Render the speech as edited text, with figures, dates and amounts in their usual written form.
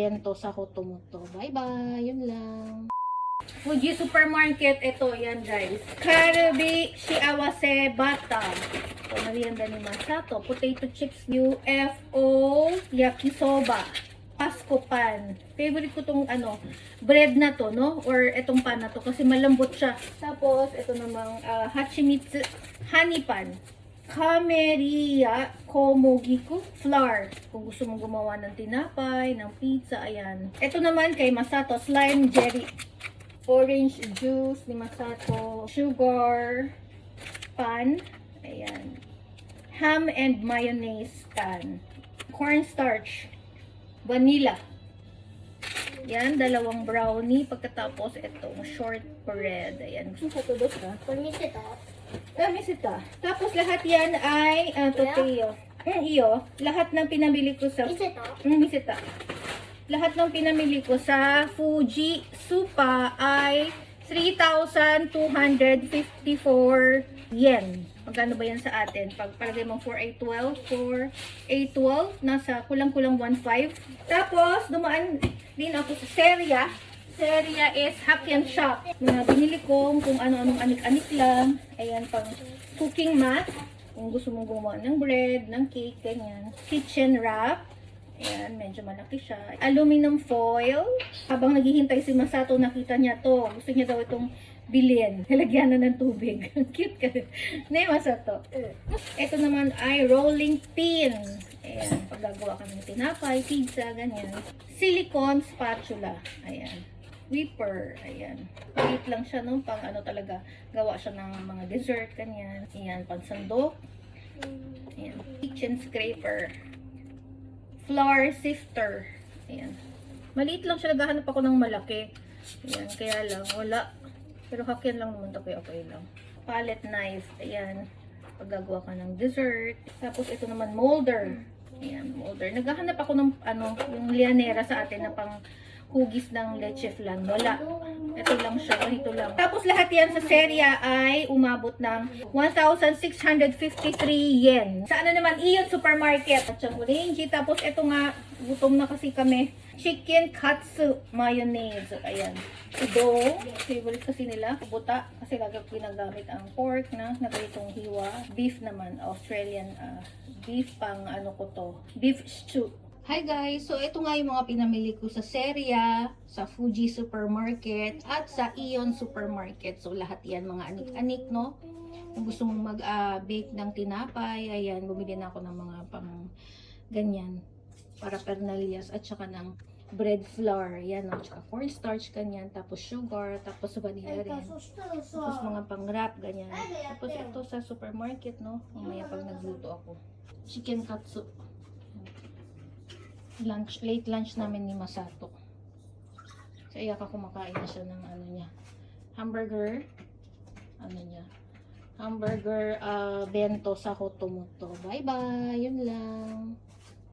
Bento sa Hotomoto. Bye-bye. Yun lang. Fuji Supermarket. Ito, yan guys. Karubi Shiawase Bata. Ito, merienda ni Masato. Potato chips. UFO Yakisoba. Pasko pan. Favorite ko tong bread na to, no? Or etong pan na to kasi malambot siya. Tapos, ito namang Hachimitsu Honey Pan. Kameria Komogiku Flour. Kung gusto mong gumawa ng tinapay, ng pizza, ayan. Ito naman kay Masato, Slime Jelly. Orange juice ni Masato. Sugar pan. Ayan. Ham and mayonnaise pan. Cornstarch. Vanilla. Yan, dalawang brownie. Pagkatapos, itong short bread. Ayan. Gusto sa tudot ka? Misita. Tapos, lahat yan ay tortilla. Iyo. Lahat ng pinamili ko sa... Misita. Lahat ng pinamili ko sa Fuji Supa ay 3,254 yen. Magkano ba yan sa atin? Pag palagay mong 4,812, nasa kulang-kulang 1,500. Tapos, dumaan din ako sa Seria. Seria is Hack and Shop. Mga binili ko kung ano-anong anik-anik lang. Ayan, pang cooking mat. Kung gusto mong gumawa ng bread, ng cake, ganyan. Kitchen wrap. Ayan, medyo malaki siya. Aluminum foil. Habang naghihintay si Masato, nakita niya to. Gusto niya daw itong bilhin. Nilagyan na ng tubig. Cute ka. Ne, Masato. Ito naman ay rolling pin. Ayan, paggagawa ka ng tinapay, pizza, ganyan. Silicone spatula. Ayan. Whipper. Ayan. Maliit lang siya, no? Pang talaga. Gawa siya ng mga dessert, ganyan. Ayan, pansandok. Ayan. Kitchen scraper. Flour sifter. Ayan. Maliit lang siya. Naghahanap ako ng malaki. Ayan. Kaya lang, wala. Pero hakyan lang naman ito. Kaya okay lang. Palette knife. Ayan. Paggagawa ka ng dessert. Tapos ito naman molder. Ayan, molder. Naghahanap ako ng yung lianera sa atin na pang hugis ng leche flan. Wala. Ito lang siya. Ito lang. Tapos lahat yan sa Seria ay umabot ng 1,653 yen. Sa naman, Iyon Supermarket. At siyang orange. Tapos ito nga, gutom na kasi kami. Chicken katsu mayonnaise. Ayan. Udong. Favorite kasi nila. Buta. Kasi lagi ginagamit ang pork na nagalitong hiwa. Beef naman. Australian beef pang beef stew. Hi guys! So ito nga yung mga pinamili ko sa Seria, sa Fuji Supermarket, at sa Iyon Supermarket. So lahat yan mga anik-anik, no? Kung gusto mong mag-bake ng tinapay, ayan, bumili na ako ng mga pang ganyan, para pernalias, at saka ng bread flour, yan, no? Tsaka cornstarch, ganyan, tapos sugar, tapos vanilla rin. Tapos mga pang-wrap, ganyan. Tapos ito sa supermarket, no? Mamaya pag nagluto ako. Chicken katsu. Late lunch namin ni Masato. So, iyak ako kumakain na siya ng hamburger. Hamburger bento sa Hotomoto. Bye-bye. Yun lang.